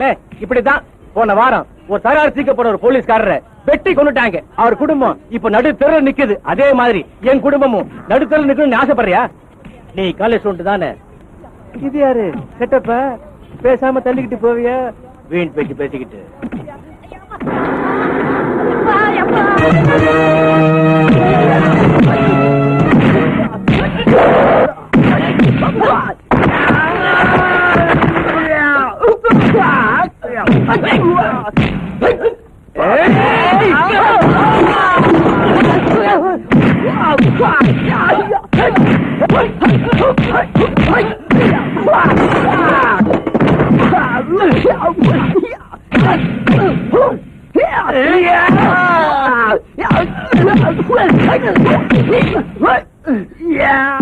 இப்படிதான் போன வாரம் ஒரு தகராறு தீக்கப்பட ஒரு போலீஸ்காரரை வெட்டி கொண்டுட்டாங்க. அவர் குடும்பம் இப்ப நடு தெருல நிக்குது. அதே மாதிரி என் குடும்பமும் நடு தெருல நிக்கணும்னு ஆசைப்படுறியா? நீ காலேஜ் ஸ்டூடண்ட் தானே? இது யாரு செட்டப்ப? பேசாம தள்ளிக்கிட்டு போவியா? வீண் பேச்சு பேசிக்கிட்டு. Yeah.